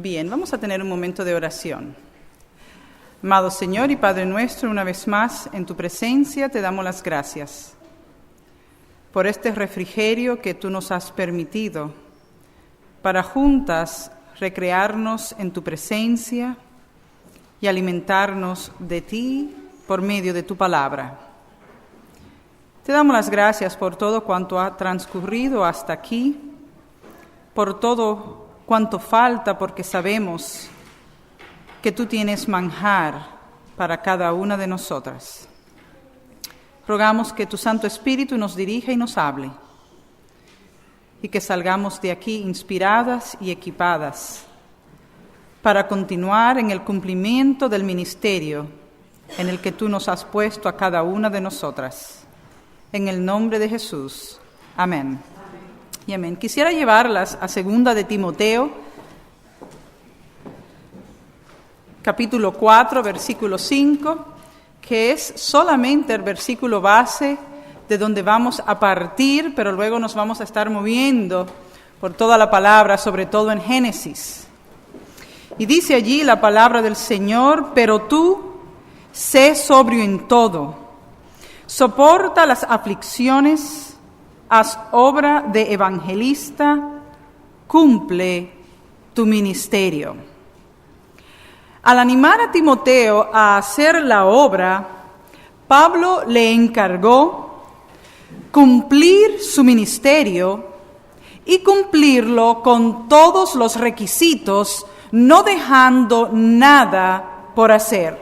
Bien, vamos a tener un momento de oración. Amado Señor y Padre nuestro, una vez más en tu presencia te damos las gracias por este refrigerio que tú nos has permitido para juntas recrearnos en tu presencia y alimentarnos de ti por medio de tu palabra. Te damos las gracias por todo cuanto ha transcurrido hasta aquí, por todo cuanto falta, porque sabemos que tú tienes manjar para cada una de nosotras. Rogamos que tu Santo Espíritu nos dirija y nos hable, y que salgamos de aquí inspiradas y equipadas para continuar en el cumplimiento del ministerio en el que tú nos has puesto a cada una de nosotras. En el nombre de Jesús. Amén. Y amén. Quisiera llevarlas a 2 de Timoteo, capítulo 4, versículo 5, que es solamente el versículo base de donde vamos a partir, pero luego nos vamos a estar moviendo por toda la palabra, sobre todo en Génesis. Y dice allí la palabra del Señor: pero tú, sé sobrio en todo, soporta las aflicciones, haz obra de evangelista, cumple tu ministerio. Al animar a Timoteo a hacer la obra, Pablo le encargó cumplir su ministerio y cumplirlo con todos los requisitos, no dejando nada por hacer.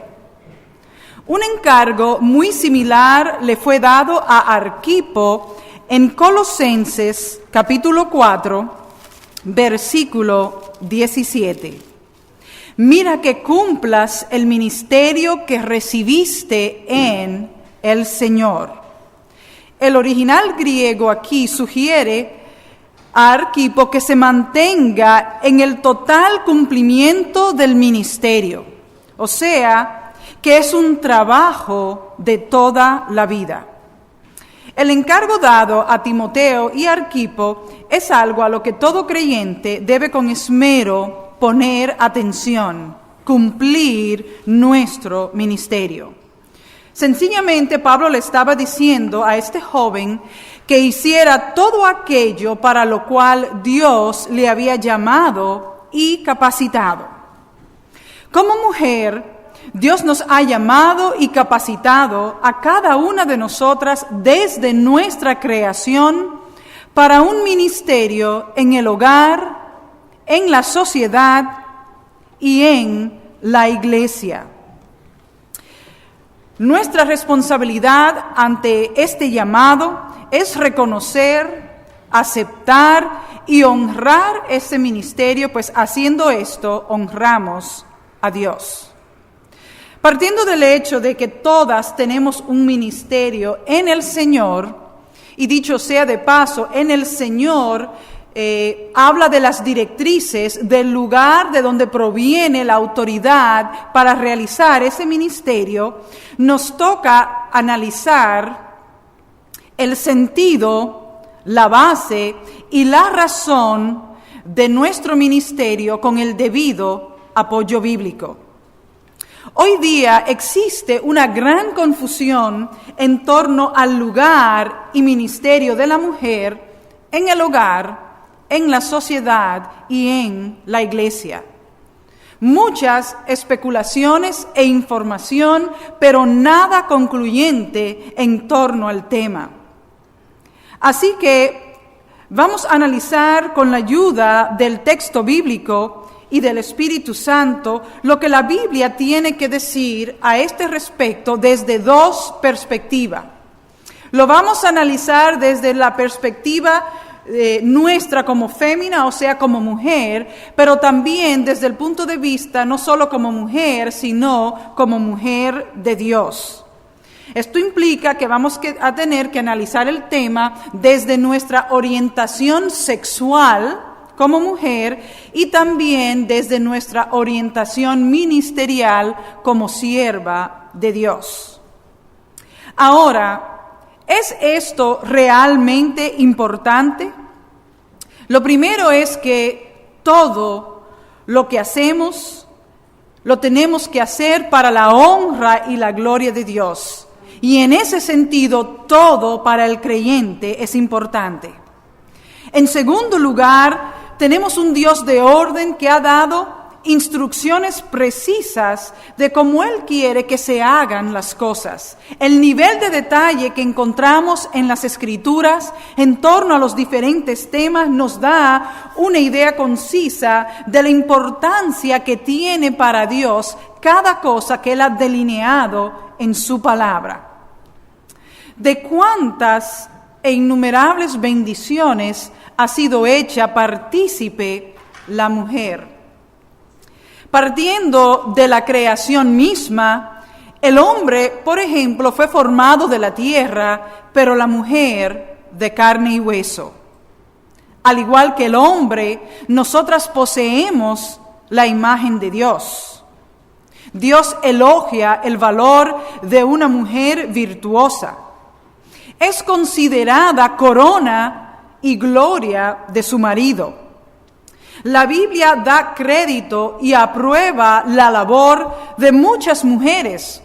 Un encargo muy similar le fue dado a Arquipo en Colosenses capítulo 4, versículo 17. Mira que cumplas el ministerio que recibiste en el Señor. El original griego aquí sugiere a Arquipo que se mantenga en el total cumplimiento del ministerio, o sea, que es un trabajo de toda la vida. El encargo dado a Timoteo y Arquipo es algo a lo que todo creyente debe con esmero poner atención, cumplir nuestro ministerio. Sencillamente Pablo le estaba diciendo a este joven que hiciera todo aquello para lo cual Dios le había llamado y capacitado. Como mujer, Dios nos ha llamado y capacitado a cada una de nosotras desde nuestra creación para un ministerio en el hogar, en la sociedad y en la iglesia. Nuestra responsabilidad ante este llamado es reconocer, aceptar y honrar ese ministerio, pues haciendo esto honramos a Dios. Partiendo del hecho de que todas tenemos un ministerio en el Señor, y dicho sea de paso, en el Señor habla de las directrices del lugar de donde proviene la autoridad para realizar ese ministerio, nos toca analizar el sentido, la base y la razón de nuestro ministerio con el debido apoyo bíblico. Hoy día existe una gran confusión en torno al lugar y ministerio de la mujer en el hogar, en la sociedad y en la iglesia. Muchas especulaciones e información, pero nada concluyente en torno al tema. Así que vamos a analizar con la ayuda del texto bíblico y del Espíritu Santo lo que la Biblia tiene que decir a este respecto desde dos perspectivas. Lo vamos a analizar desde la perspectiva nuestra como fémina, o sea, como mujer, pero también desde el punto de vista no solo como mujer, sino como mujer de Dios. Esto implica que vamos a tener que analizar el tema desde nuestra orientación sexual como mujer y también desde nuestra orientación ministerial como sierva de Dios. Ahora, ¿es esto realmente importante? Lo primero es que todo lo que hacemos, lo tenemos que hacer para la honra y la gloria de Dios. Y en ese sentido, todo para el creyente es importante. En segundo lugar, tenemos un Dios de orden que ha dado instrucciones precisas de cómo Él quiere que se hagan las cosas. El nivel de detalle que encontramos en las Escrituras en torno a los diferentes temas nos da una idea concisa de la importancia que tiene para Dios cada cosa que Él ha delineado en su palabra. De cuántas e innumerables bendiciones ha sido hecha partícipe la mujer. Partiendo de la creación misma, el hombre, por ejemplo, fue formado de la tierra, pero la mujer de carne y hueso. Al igual que el hombre, nosotras poseemos la imagen de Dios. Dios elogia el valor de una mujer virtuosa. Es considerada corona y gloria de su marido. La Biblia da crédito y aprueba la labor de muchas mujeres,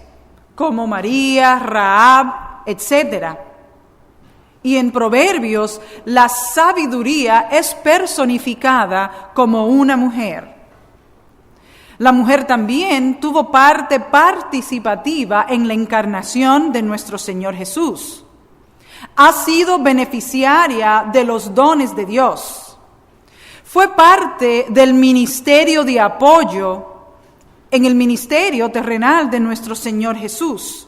como María, Rahab, etc. Y en Proverbios, la sabiduría es personificada como una mujer. La mujer también tuvo parte participativa en la encarnación de nuestro Señor Jesús. Ha sido beneficiaria de los dones de Dios. Fue parte del ministerio de apoyo en el ministerio terrenal de nuestro Señor Jesús.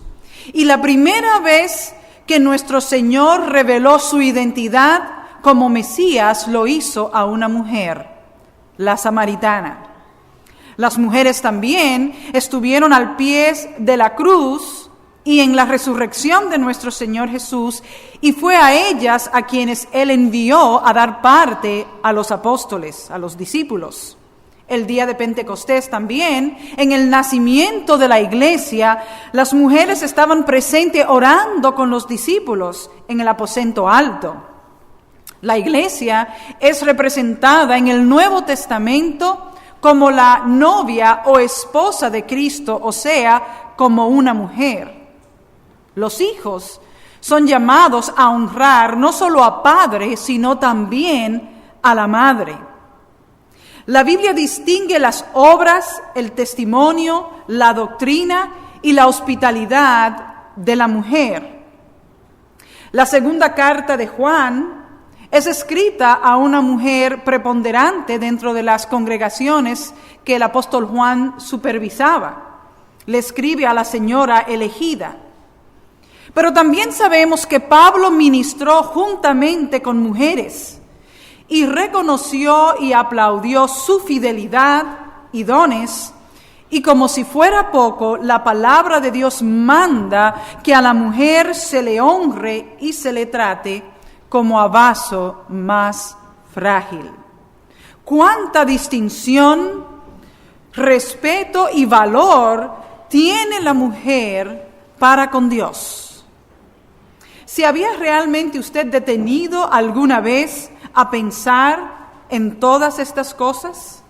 Y la primera vez que nuestro Señor reveló su identidad como Mesías, lo hizo a una mujer, la samaritana. Las mujeres también estuvieron al pie de la cruz y en la resurrección de nuestro Señor Jesús, y fue a ellas a quienes Él envió a dar parte a los apóstoles, a los discípulos. El día de Pentecostés también, en el nacimiento de la iglesia, las mujeres estaban presentes orando con los discípulos en el aposento alto. La iglesia es representada en el Nuevo Testamento como la novia o esposa de Cristo, o sea, como una mujer. Los hijos son llamados a honrar no solo a padre, sino también a la madre. La Biblia distingue las obras, el testimonio, la doctrina y la hospitalidad de la mujer. La segunda carta de Juan es escrita a una mujer preponderante dentro de las congregaciones que el apóstol Juan supervisaba. Le escribe a la señora elegida. Pero también sabemos que Pablo ministró juntamente con mujeres y reconoció y aplaudió su fidelidad y dones. Y como si fuera poco, la palabra de Dios manda que a la mujer se le honre y se le trate como a vaso más frágil. ¡Cuánta distinción, respeto y valor tiene la mujer para con Dios! ¿Se había realmente usted detenido alguna vez a pensar en todas estas cosas?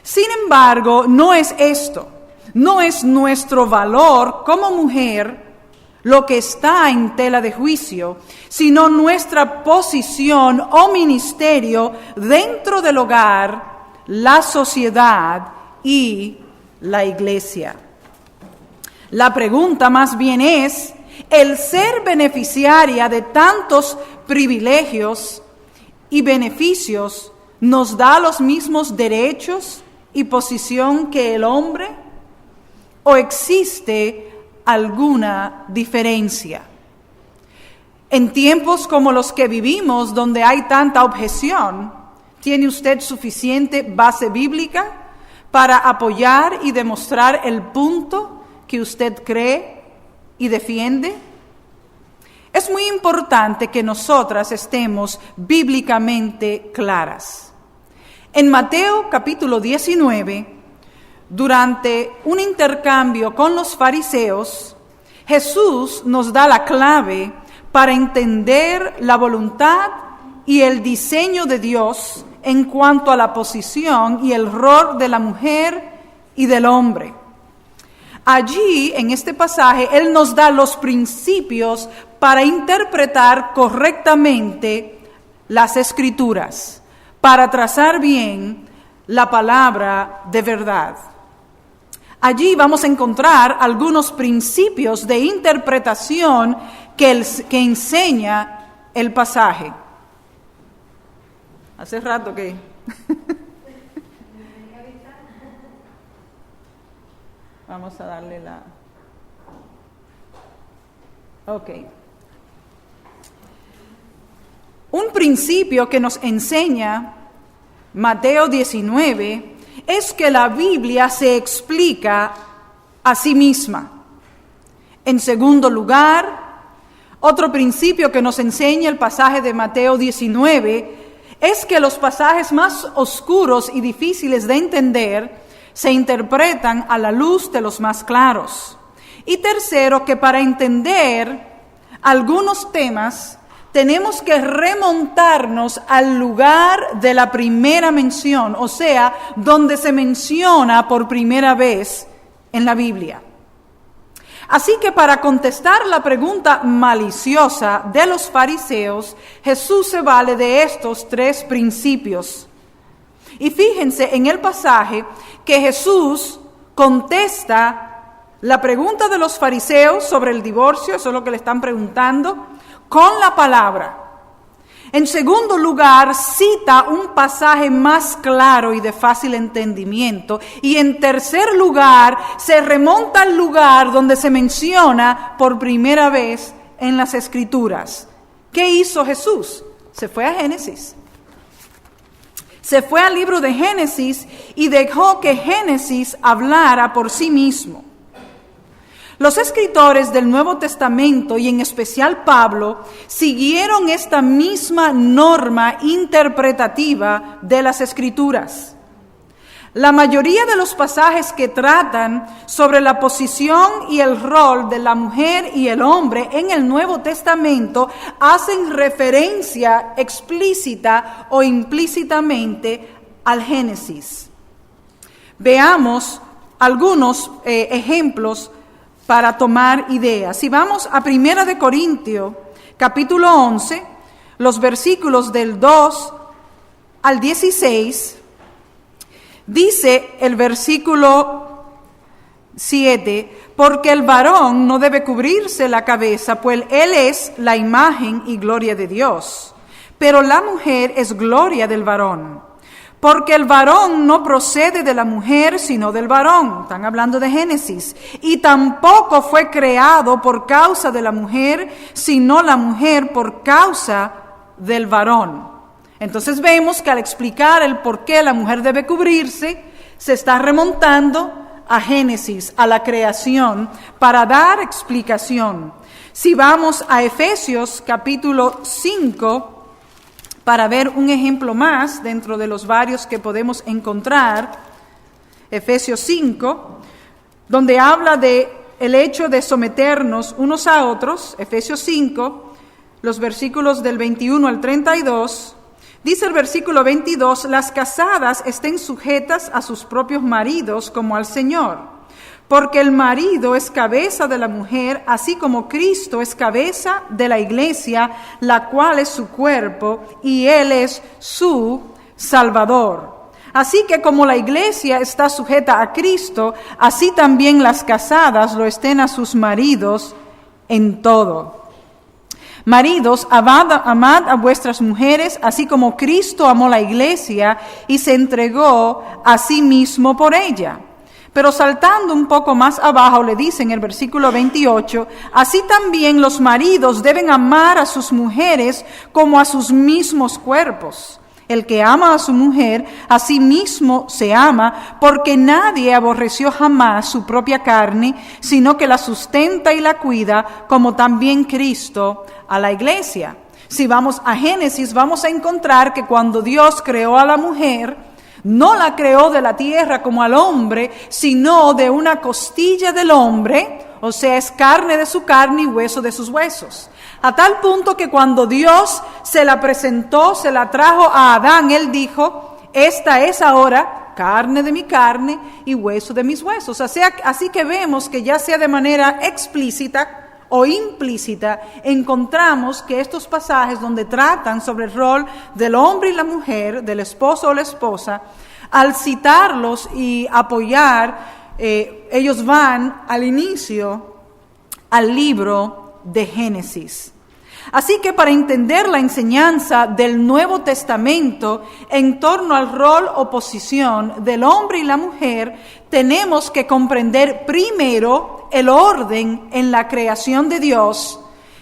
Sin embargo, no es esto, no es nuestro valor como mujer lo que está en tela de juicio, sino nuestra posición o ministerio dentro del hogar, la sociedad y la iglesia. La pregunta más bien es, ¿el ser beneficiaria de tantos privilegios y beneficios nos da los mismos derechos y posición que el hombre? ¿O existe alguna diferencia? En tiempos como los que vivimos, donde hay tanta objeción, ¿tiene usted suficiente base bíblica para apoyar y demostrar el punto que usted cree y defiende? Es muy importante que nosotras estemos bíblicamente claras. En Mateo capítulo 19, durante un intercambio con los fariseos, Jesús nos da la clave para entender la voluntad y el diseño de Dios en cuanto a la posición y el rol de la mujer y del hombre. Allí, en este pasaje, Él nos da los principios para interpretar correctamente las Escrituras, para trazar bien la palabra de verdad. Allí vamos a encontrar algunos principios de interpretación que enseña el pasaje. Hace rato que... Vamos a darle la... Ok. Un principio que nos enseña Mateo 19 es que la Biblia se explica a sí misma. En segundo lugar, otro principio que nos enseña el pasaje de Mateo 19 es que los pasajes más oscuros y difíciles de entender se interpretan a la luz de los más claros. Y tercero, que para entender algunos temas tenemos que remontarnos al lugar de la primera mención, o sea, donde se menciona por primera vez en la Biblia. Así que para contestar la pregunta maliciosa de los fariseos, Jesús se vale de estos tres principios. Y fíjense en el pasaje que Jesús contesta la pregunta de los fariseos sobre el divorcio, eso es lo que le están preguntando, con la palabra. En segundo lugar, cita un pasaje más claro y de fácil entendimiento. Y en tercer lugar, se remonta al lugar donde se menciona por primera vez en las Escrituras. ¿Qué hizo Jesús? Se fue a Génesis. Se fue al libro de Génesis y dejó que Génesis hablara por sí mismo. Los escritores del Nuevo Testamento, y en especial Pablo, siguieron esta misma norma interpretativa de las Escrituras. La mayoría de los pasajes que tratan sobre la posición y el rol de la mujer y el hombre en el Nuevo Testamento hacen referencia explícita o implícitamente al Génesis. Veamos algunos ejemplos para tomar ideas. Si vamos a 1 Corintios, capítulo 11, los versículos del 2 al 16, dice el versículo 7, porque el varón no debe cubrirse la cabeza, pues él es la imagen y gloria de Dios, pero la mujer es gloria del varón. Porque el varón no procede de la mujer, sino del varón. Están hablando de Génesis. Y tampoco fue creado por causa de la mujer, sino la mujer por causa del varón. Entonces vemos que al explicar el por qué la mujer debe cubrirse, se está remontando a Génesis, a la creación, para dar explicación. Si vamos a Efesios capítulo 5, para ver un ejemplo más dentro de los varios que podemos encontrar, Efesios 5, donde habla de el hecho de someternos unos a otros, Efesios 5, los versículos del 21 al 32, dice el versículo 22, las casadas estén sujetas a sus propios maridos como al Señor. Porque el marido es cabeza de la mujer, así como Cristo es cabeza de la iglesia, la cual es su cuerpo, y Él es su Salvador. Así que como la iglesia está sujeta a Cristo, así también las casadas lo estén a sus maridos en todo. Maridos, amad a vuestras mujeres, así como Cristo amó la iglesia y se entregó a sí mismo por ella. Pero saltando un poco más abajo le dice en el versículo 28, así también los maridos deben amar a sus mujeres como a sus mismos cuerpos. El que ama a su mujer, a sí mismo se ama, porque nadie aborreció jamás su propia carne, sino que la sustenta y la cuida, como también Cristo a la iglesia. Si vamos a Génesis, vamos a encontrar que cuando Dios creó a la mujer, no la creó de la tierra como al hombre, sino de una costilla del hombre, o sea, es carne de su carne y hueso de sus huesos. A tal punto que cuando Dios se la presentó, se la trajo a Adán, Él dijo, esta es ahora carne de mi carne y hueso de mis huesos. Así que vemos que ya sea de manera explícita o implícita, encontramos que estos pasajes donde tratan sobre el rol del hombre y la mujer, del esposo o la esposa, al citarlos y apoyar, ellos van al inicio, al libro de Génesis. Así que para entender la enseñanza del Nuevo Testamento en torno al rol o posición del hombre y la mujer, tenemos que comprender primero el orden en la creación de Dios,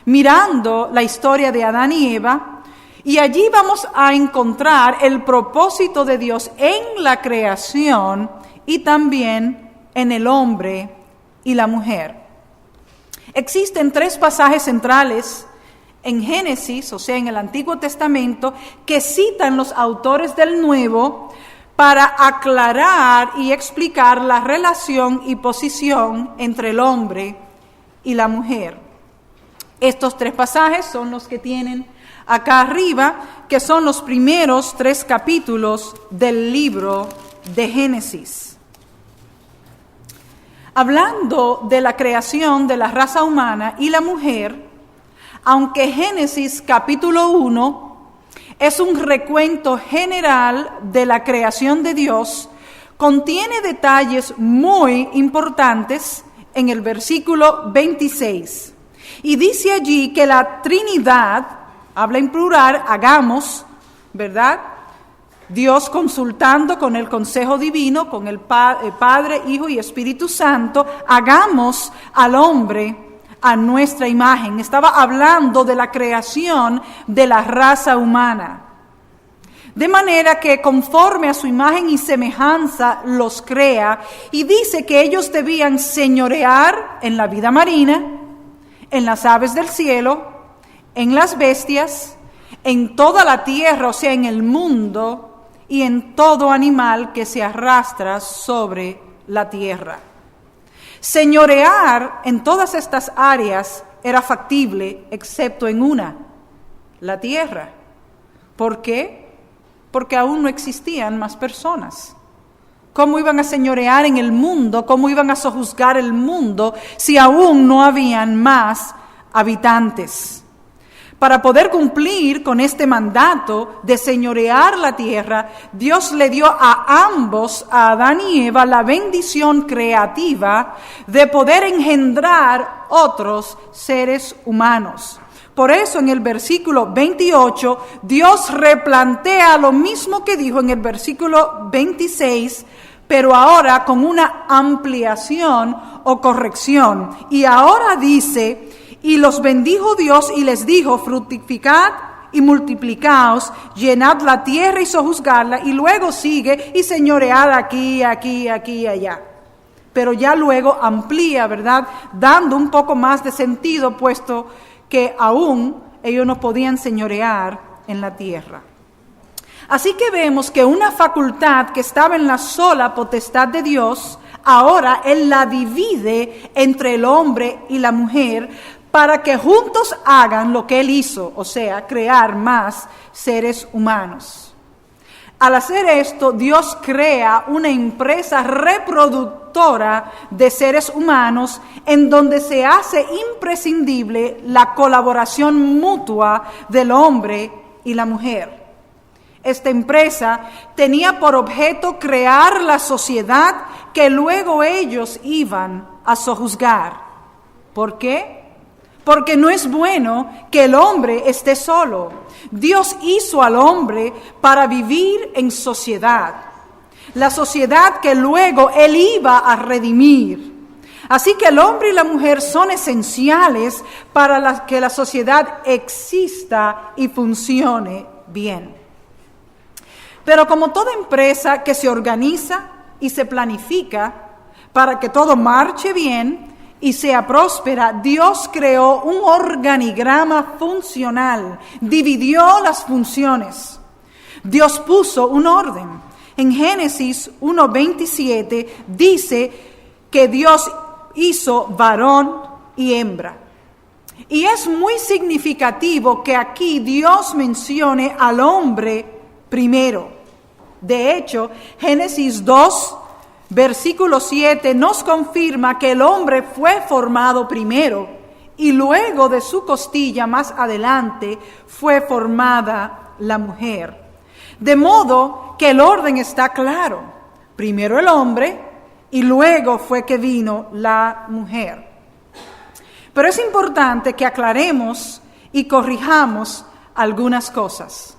mirando la historia de Adán y Eva, y allí vamos a encontrar el propósito de Dios en la creación y también en el hombre y la mujer. Existen 3 pasajes centrales en Génesis, o sea, en el Antiguo Testamento, que citan los autores del Nuevo para aclarar y explicar la relación y posición entre el hombre y la mujer. Estos 3 pasajes son los que tienen acá arriba, que son los primeros 3 capítulos del libro de Génesis. Hablando de la creación de la raza humana y la mujer, aunque Génesis capítulo 1 es un recuento general de la creación de Dios, contiene detalles muy importantes en el versículo 26. Y dice allí que la Trinidad, habla en plural, hagamos, ¿verdad? Dios consultando con el consejo divino, con el Padre, Hijo y Espíritu Santo, hagamos al hombre a nuestra imagen. Estaba hablando de la creación de la raza humana. De manera que conforme a su imagen y semejanza los crea, y dice que ellos debían señorear en la vida marina, en las aves del cielo, en las bestias, en toda la tierra, o sea, en el mundo, y en todo animal que se arrastra sobre la tierra. Señorear en todas estas áreas era factible, excepto en una, la tierra. ¿Por qué? Porque aún no existían más personas. ¿Cómo iban a señorear en el mundo? ¿Cómo iban a sojuzgar el mundo si aún no habían más habitantes? Para poder cumplir con este mandato de señorear la tierra, Dios le dio a ambos, a Adán y Eva, la bendición creativa de poder engendrar otros seres humanos. Por eso en el versículo 28, Dios replantea lo mismo que dijo en el versículo 26, pero ahora con una ampliación o corrección. Y ahora dice: y los bendijo Dios y les dijo, fructificad y multiplicaos, llenad la tierra y sojuzgadla, y luego sigue, y señoread aquí, aquí, aquí y allá. Pero ya luego amplía, ¿verdad? Dando un poco más de sentido, puesto que aún ellos no podían señorear en la tierra. Así que vemos que una facultad que estaba en la sola potestad de Dios, ahora Él la divide entre el hombre y la mujer, para que juntos hagan lo que Él hizo, o sea, crear más seres humanos. Al hacer esto, Dios crea una empresa reproductora de seres humanos en donde se hace imprescindible la colaboración mutua del hombre y la mujer. Esta empresa tenía por objeto crear la sociedad que luego ellos iban a sojuzgar. ¿Por qué? Porque no es bueno que el hombre esté solo. Dios hizo al hombre para vivir en sociedad. La sociedad que luego Él iba a redimir. Así que el hombre y la mujer son esenciales para que la sociedad exista y funcione bien. Pero como toda empresa que se organiza y se planifica para que todo marche bien y sea próspera, Dios creó un organigrama funcional, dividió las funciones. Dios puso un orden. En Génesis 1:27 dice que Dios hizo varón y hembra. Y es muy significativo que aquí Dios mencione al hombre primero. De hecho, Génesis 2, versículo 7 nos confirma que el hombre fue formado primero y luego de su costilla más adelante fue formada la mujer. De modo que el orden está claro. Primero el hombre y luego fue que vino la mujer. Pero es importante que aclaremos y corrijamos algunas cosas.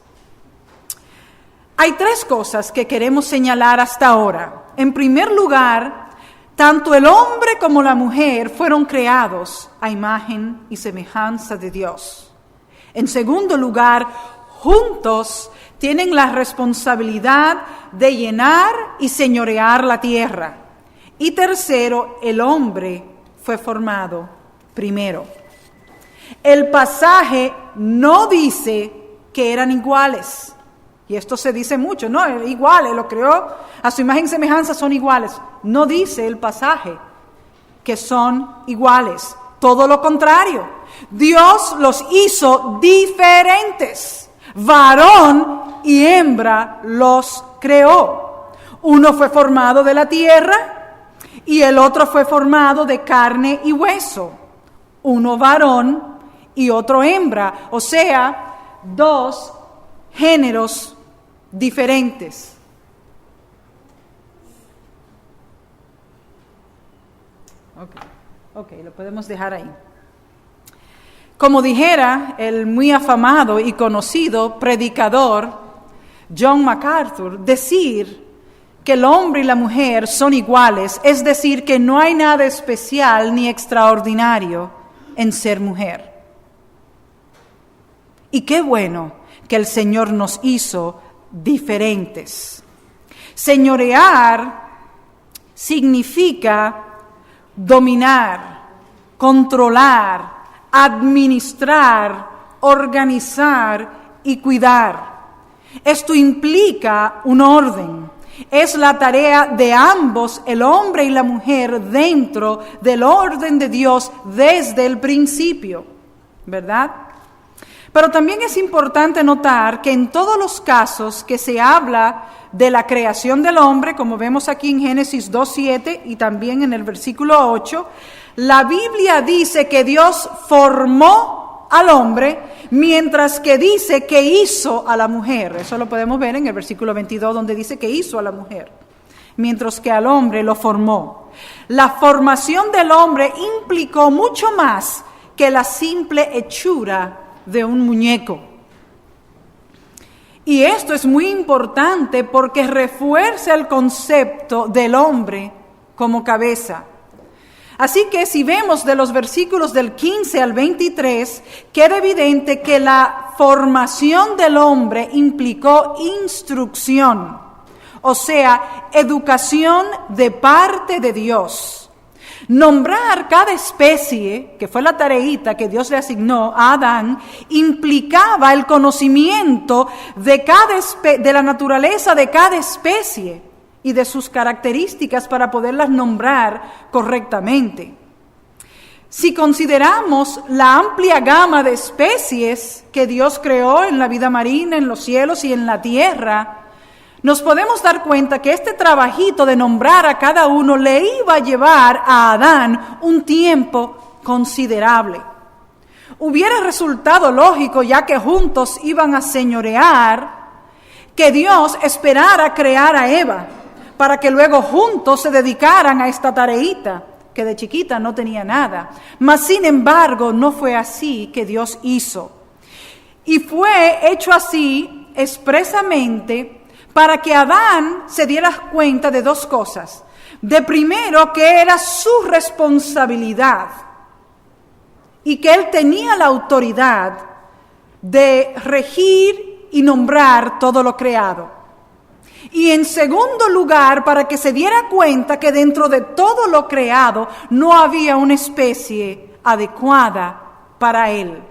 Hay 3 cosas que queremos señalar hasta ahora. En primer lugar, tanto el hombre como la mujer fueron creados a imagen y semejanza de Dios. En segundo lugar, juntos tienen la responsabilidad de llenar y señorear la tierra. Y tercero, el hombre fue formado primero. El pasaje no dice que eran iguales. Y esto se dice mucho, no, iguales, lo creó a su imagen y semejanza, son iguales. No dice el pasaje que son iguales, todo lo contrario. Dios los hizo diferentes, varón y hembra los creó. Uno fue formado de la tierra y el otro fue formado de carne y hueso. Uno varón y otro hembra, o sea, 2 géneros diferentes. Ok, lo podemos dejar ahí. Como dijera el muy afamado y conocido predicador John MacArthur, decir que el hombre y la mujer son iguales, es decir, que no hay nada especial ni extraordinario en ser mujer. Y qué bueno que el Señor nos hizo diferentes. Señorear significa dominar, controlar, administrar, organizar y cuidar. Esto implica un orden. Es la tarea de ambos, el hombre y la mujer, dentro del orden de Dios desde el principio, ¿verdad? Pero también es importante notar que en todos los casos que se habla de la creación del hombre, como vemos aquí en Génesis 2:7 y también en el versículo 8, la Biblia dice que Dios formó al hombre, mientras que dice que hizo a la mujer. Eso lo podemos ver en el versículo 22, donde dice que hizo a la mujer, mientras que al hombre lo formó. La formación del hombre implicó mucho más que la simple hechura de un muñeco. Y esto es muy importante porque refuerza el concepto del hombre como cabeza. Así que si vemos de los versículos del 15 al 23, queda evidente que la formación del hombre implicó instrucción, o sea, educación de parte de Dios. Nombrar cada especie, que fue la tareita que Dios le asignó a Adán, implicaba el conocimiento de la naturaleza de cada especie y de sus características para poderlas nombrar correctamente. Si consideramos la amplia gama de especies que Dios creó en la vida marina, en los cielos y en la tierra, nos podemos dar cuenta que este trabajito de nombrar a cada uno le iba a llevar a Adán un tiempo considerable. Hubiera resultado lógico, ya que juntos iban a señorear, que Dios esperara crear a Eva, para que luego juntos se dedicaran a esta tareita, que de chiquita no tenía nada. Mas sin embargo, no fue así que Dios hizo. Y fue hecho así expresamente para que Adán se diera cuenta de 2 cosas. De primero, que era su responsabilidad y que él tenía la autoridad de regir y nombrar todo lo creado. Y en segundo lugar, para que se diera cuenta que dentro de todo lo creado no había una especie adecuada para él.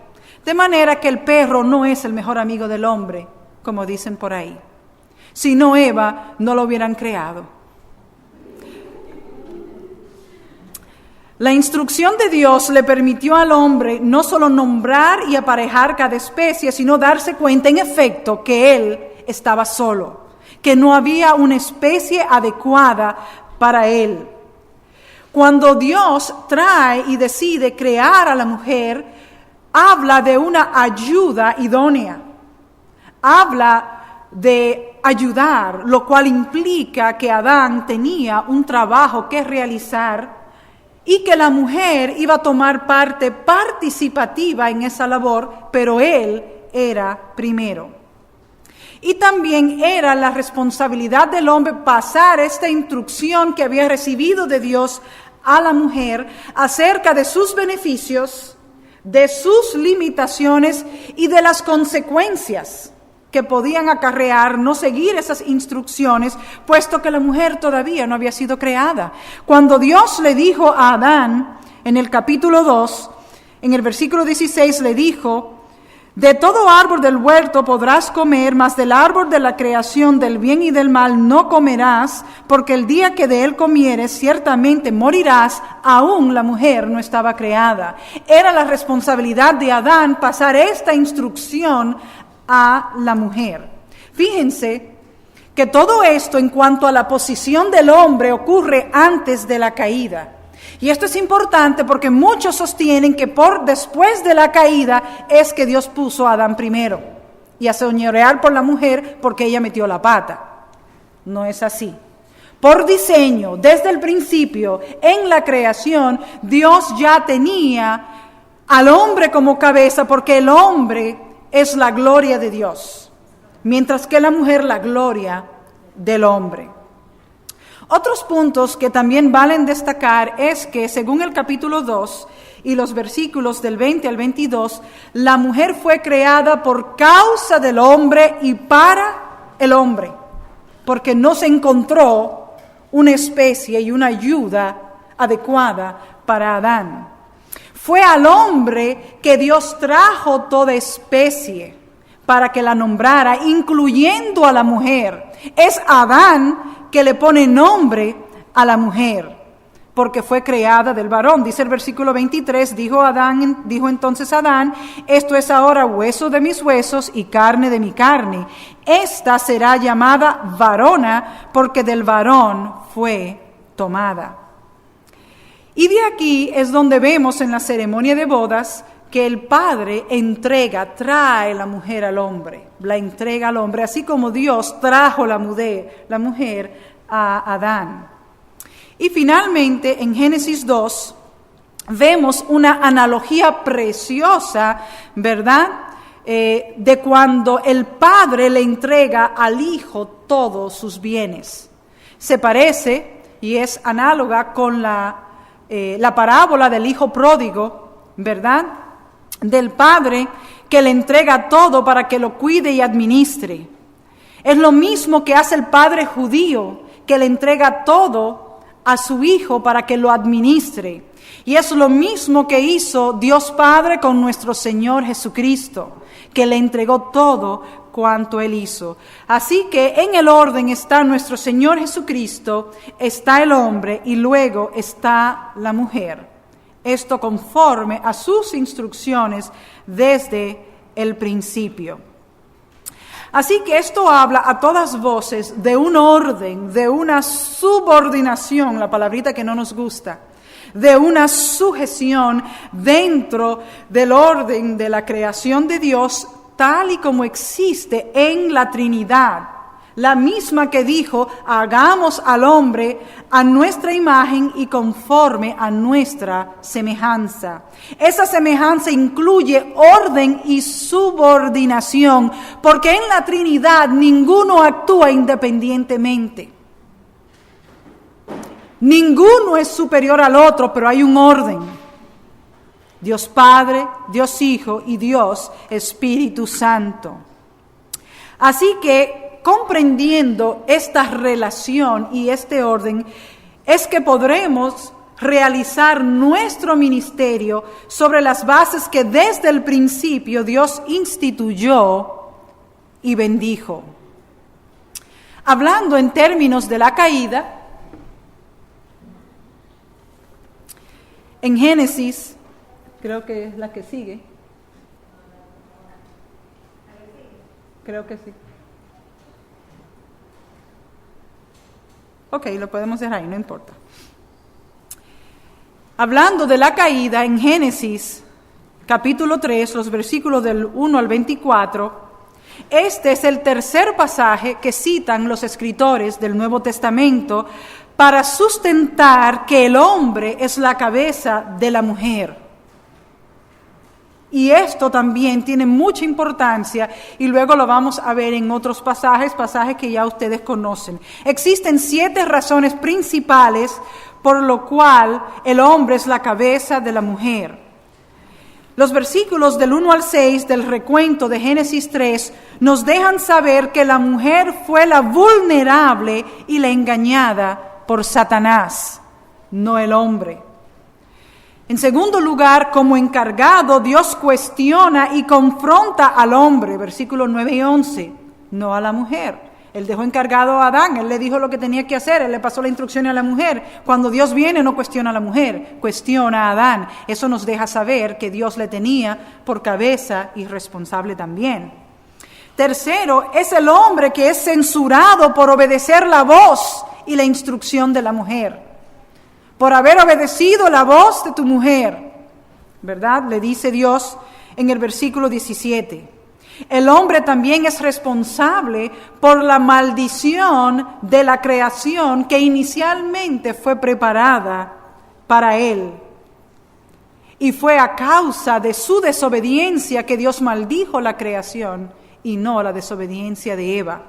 De manera que el perro no es el mejor amigo del hombre, como dicen por ahí. Si no, Eva no lo hubieran creado. La instrucción de Dios le permitió al hombre no solo nombrar y aparejar cada especie, sino darse cuenta, en efecto, que él estaba solo, que no había una especie adecuada para él. Cuando Dios trae y decide crear a la mujer, habla de una ayuda idónea. Habla de ayudar, lo cual implica que Adán tenía un trabajo que realizar y que la mujer iba a tomar parte participativa en esa labor, pero él era primero. Y también era la responsabilidad del hombre pasar esta instrucción que había recibido de Dios a la mujer acerca de sus beneficios, de sus limitaciones y de las consecuencias que podían acarrear no seguir esas instrucciones, puesto que la mujer todavía no había sido creada. Cuando Dios le dijo a Adán, en el capítulo 2, en el versículo 16, le dijo: de todo árbol del huerto podrás comer, mas del árbol de la creación del bien y del mal no comerás, porque el día que de él comieres ciertamente morirás. Aún la mujer no estaba creada. Era la responsabilidad de Adán pasar esta instrucción a la mujer. Fíjense que todo esto en cuanto a la posición del hombre ocurre antes de la caída. Y esto es importante porque muchos sostienen que después de la caída es que Dios puso a Adán primero y a señorear por la mujer porque ella metió la pata. No es así. Por diseño, desde el principio, en la creación, Dios ya tenía al hombre como cabeza, porque el hombre es la gloria de Dios, mientras que la mujer la gloria del hombre. Otros puntos que también valen destacar es que, según el capítulo 2 y los versículos del 20 al 22, la mujer fue creada por causa del hombre y para el hombre, porque no se encontró una especie y una ayuda adecuada para Adán. Fue al hombre que Dios trajo toda especie para que la nombrara, incluyendo a la mujer. Es Adán que le pone nombre a la mujer, porque fue creada del varón. Dice el versículo 23, dijo entonces Adán: esto es ahora hueso de mis huesos y carne de mi carne. Esta será llamada varona, porque del varón fue tomada. Y de aquí es donde vemos en la ceremonia de bodas que el padre trae la mujer al hombre, la entrega al hombre, así como Dios trajo la mujer a Adán. Y finalmente en Génesis 2 vemos una analogía preciosa, ¿verdad? De cuando el padre le entrega al hijo todos sus bienes. Se parece y es análoga con la parábola del hijo pródigo, ¿verdad? Del padre que le entrega todo para que lo cuide y administre. Es lo mismo que hace el padre judío, que le entrega todo a su hijo para que lo administre. Y es lo mismo que hizo Dios Padre con nuestro Señor Jesucristo, que le entregó todo cuanto Él hizo. Así que en el orden está nuestro Señor Jesucristo, está el hombre y luego está la mujer. Esto conforme a sus instrucciones desde el principio. Así que esto habla a todas voces de un orden, de una subordinación, la palabrita que no nos gusta, de una sujeción dentro del orden de la creación de Dios, tal y como existe en la Trinidad, la misma que dijo: hagamos al hombre a nuestra imagen y conforme a nuestra semejanza. Esa semejanza incluye orden y subordinación, porque en la Trinidad ninguno actúa independientemente. Ninguno es superior al otro, pero hay un orden. Dios Padre, Dios Hijo y Dios Espíritu Santo. Así que, comprendiendo esta relación y este orden, es que podremos realizar nuestro ministerio sobre las bases que desde el principio Dios instituyó y bendijo. Hablando en términos de la caída, En Génesis, creo que es la que sigue. Creo que sí. Ok, lo podemos dejar ahí, no importa. Hablando de la caída, en Génesis, capítulo 3, los versículos del 1 al 24, este es el tercer pasaje que citan los escritores del Nuevo Testamento para sustentar que el hombre es la cabeza de la mujer. Y esto también tiene mucha importancia y luego lo vamos a ver en otros pasajes que ya ustedes conocen. Existen 7 razones principales por lo cual el hombre es la cabeza de la mujer. Los versículos del 1 al 6 del recuento de Génesis 3 nos dejan saber que la mujer fue la vulnerable y la engañada por Satanás, no el hombre. En segundo lugar, como encargado, Dios cuestiona y confronta al hombre, versículos 9 y 11, no a la mujer. Él dejó encargado a Adán, él le dijo lo que tenía que hacer, él le pasó la instrucción a la mujer. Cuando Dios viene no cuestiona a la mujer, cuestiona a Adán. Eso nos deja saber que Dios le tenía por cabeza y responsable también. Tercero, es el hombre que es censurado por obedecer la voz y la instrucción de la mujer. Por haber obedecido la voz de tu mujer, ¿verdad? Le dice Dios en el versículo 17. El hombre también es responsable por la maldición de la creación que inicialmente fue preparada para él. Y fue a causa de su desobediencia que Dios maldijo la creación y no la desobediencia de Eva.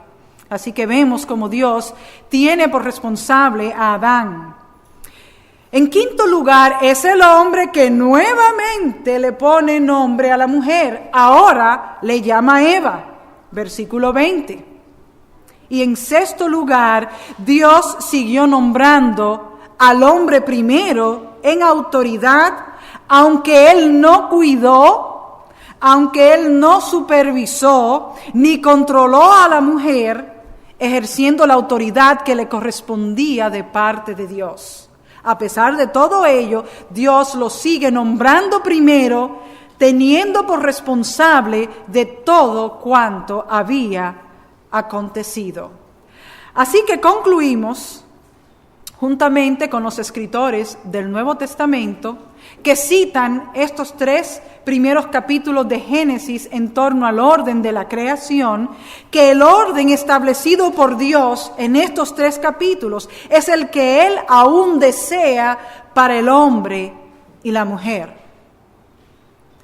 Así que vemos como Dios tiene por responsable a Adán. En quinto lugar, es el hombre que nuevamente le pone nombre a la mujer. Ahora le llama Eva, versículo 20. Y en sexto lugar, Dios siguió nombrando al hombre primero en autoridad, aunque él no cuidó, aunque él no supervisó, ni controló a la mujer, ejerciendo la autoridad que le correspondía de parte de Dios. A pesar de todo ello, Dios lo sigue nombrando primero, teniendo por responsable de todo cuanto había acontecido. Así que concluimos, juntamente con los escritores del Nuevo Testamento, que citan estos 3 primeros capítulos de Génesis en torno al orden de la creación, que el orden establecido por Dios en estos 3 capítulos es el que Él aún desea para el hombre y la mujer.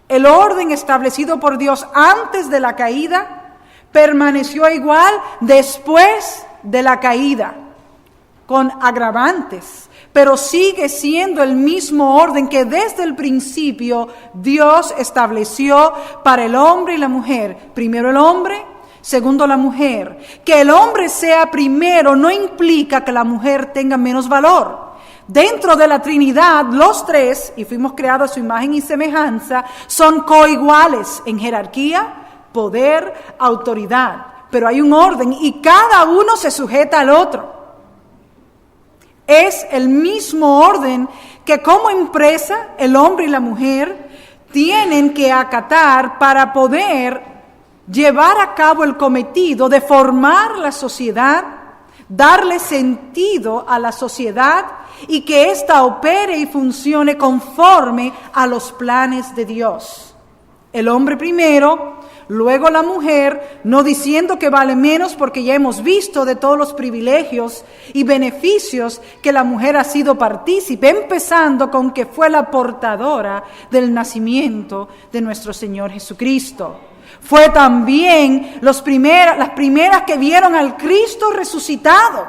El orden establecido por Dios antes de la caída permaneció igual después de la caída, con agravantes. Pero sigue siendo el mismo orden que desde el principio Dios estableció para el hombre y la mujer. Primero el hombre, segundo la mujer. Que el hombre sea primero no implica que la mujer tenga menos valor. Dentro de la Trinidad, los 3, y fuimos creados a su imagen y semejanza, son coiguales en jerarquía, poder, autoridad. Pero hay un orden y cada uno se sujeta al otro. Es el mismo orden que como empresa el hombre y la mujer tienen que acatar para poder llevar a cabo el cometido de formar la sociedad, darle sentido a la sociedad y que ésta opere y funcione conforme a los planes de Dios. El hombre primero, luego la mujer, no diciendo que vale menos porque ya hemos visto de todos los privilegios y beneficios que la mujer ha sido partícipe, empezando con que fue la portadora del nacimiento de nuestro Señor Jesucristo. Fue también las primeras que vieron al Cristo resucitado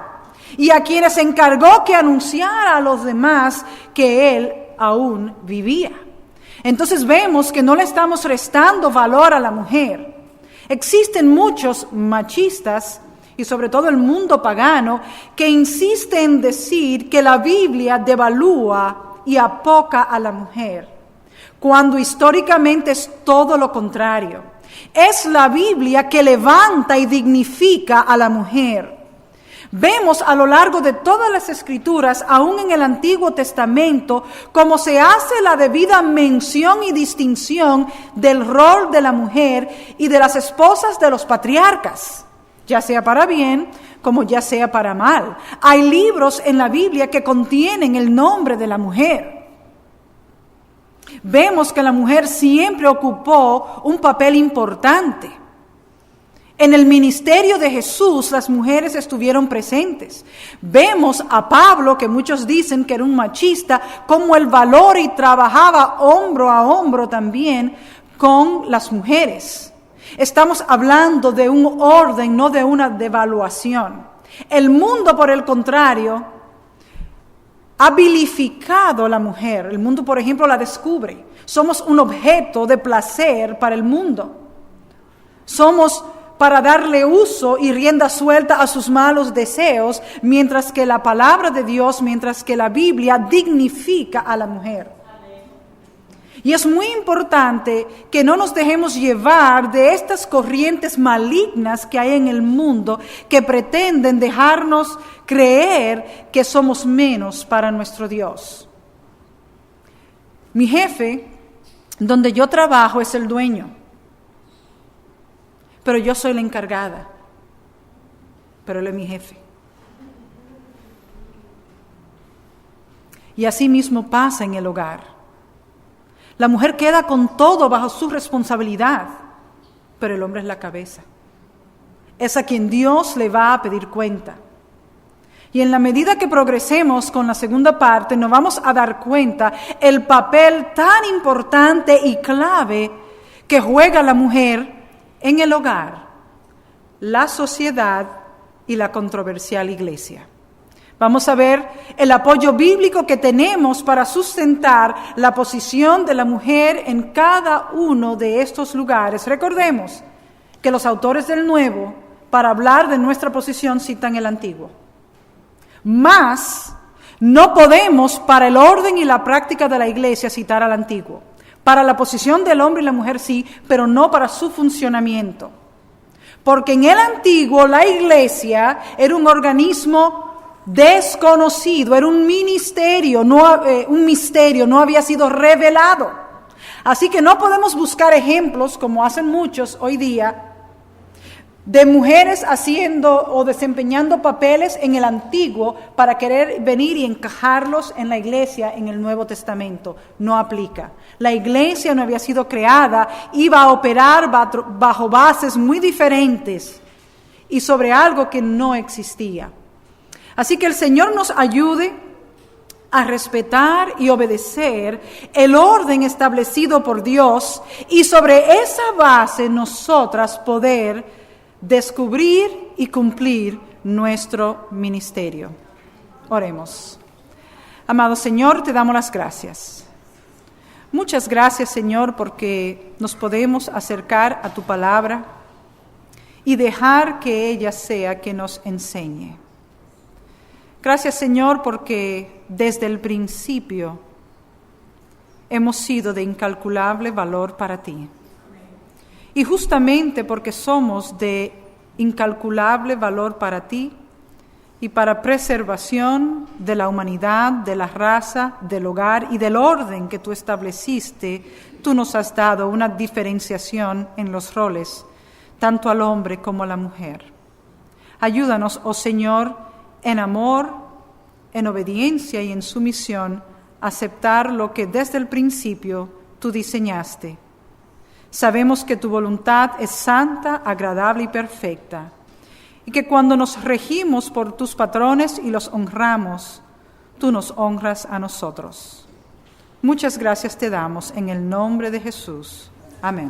y a quienes encargó que anunciara a los demás que Él aún vivía. Entonces vemos que no le estamos restando valor a la mujer. Existen muchos machistas, y sobre todo el mundo pagano, que insiste en decir que la Biblia devalúa y apoca a la mujer, cuando históricamente es todo lo contrario. Es la Biblia que levanta y dignifica a la mujer. Vemos a lo largo de todas las Escrituras, aún en el Antiguo Testamento, cómo se hace la debida mención y distinción del rol de la mujer y de las esposas de los patriarcas, ya sea para bien como ya sea para mal. Hay libros en la Biblia que contienen el nombre de la mujer. Vemos que la mujer siempre ocupó un papel importante. En el ministerio de Jesús, las mujeres estuvieron presentes. Vemos a Pablo, que muchos dicen que era un machista, como él valoró y trabajaba hombro a hombro también con las mujeres. Estamos hablando de un orden, no de una devaluación. El mundo, por el contrario, ha vilificado a la mujer. El mundo, por ejemplo, la descubre. Somos un objeto de placer para el mundo. Somos para darle uso y rienda suelta a sus malos deseos, mientras que la palabra de Dios, mientras que la Biblia dignifica a la mujer. Y es muy importante que no nos dejemos llevar de estas corrientes malignas que hay en el mundo, que pretenden dejarnos creer que somos menos para nuestro Dios. Mi jefe, donde yo trabajo, es el dueño. Pero yo soy la encargada, pero él es mi jefe. Y así mismo pasa en el hogar. La mujer queda con todo bajo su responsabilidad, pero el hombre es la cabeza. Es a quien Dios le va a pedir cuenta. Y en la medida que progresemos con la segunda parte, nos vamos a dar cuenta el papel tan importante y clave que juega la mujer en el hogar, la sociedad y la controversial iglesia. Vamos a ver el apoyo bíblico que tenemos para sustentar la posición de la mujer en cada uno de estos lugares. Recordemos que los autores del Nuevo, para hablar de nuestra posición, citan el Antiguo. Mas no podemos, para el orden y la práctica de la iglesia, citar al Antiguo. Para la posición del hombre y la mujer sí, pero no para su funcionamiento. Porque en el Antiguo la iglesia era un organismo desconocido, era un ministerio, un misterio, no había sido revelado. Así que no podemos buscar ejemplos, como hacen muchos hoy día, de mujeres haciendo o desempeñando papeles en el Antiguo para querer venir y encajarlos en la iglesia en el Nuevo Testamento. No aplica. La iglesia no había sido creada, iba a operar bajo bases muy diferentes y sobre algo que no existía. Así que el Señor nos ayude a respetar y obedecer el orden establecido por Dios y sobre esa base nosotras poder descubrir y cumplir nuestro ministerio. Oremos. Amado Señor, te damos las gracias. Muchas gracias, Señor, porque nos podemos acercar a tu palabra y dejar que ella sea que nos enseñe. Gracias, Señor, porque desde el principio hemos sido de incalculable valor para ti. Y justamente porque somos de incalculable valor para ti y para preservación de la humanidad, de la raza, del hogar y del orden que tú estableciste, tú nos has dado una diferenciación en los roles, tanto al hombre como a la mujer. Ayúdanos, oh Señor, en amor, en obediencia y en sumisión, a aceptar lo que desde el principio tú diseñaste. Sabemos que tu voluntad es santa, agradable y perfecta, y que cuando nos regimos por tus patrones y los honramos, tú nos honras a nosotros. Muchas gracias te damos en el nombre de Jesús. Amén.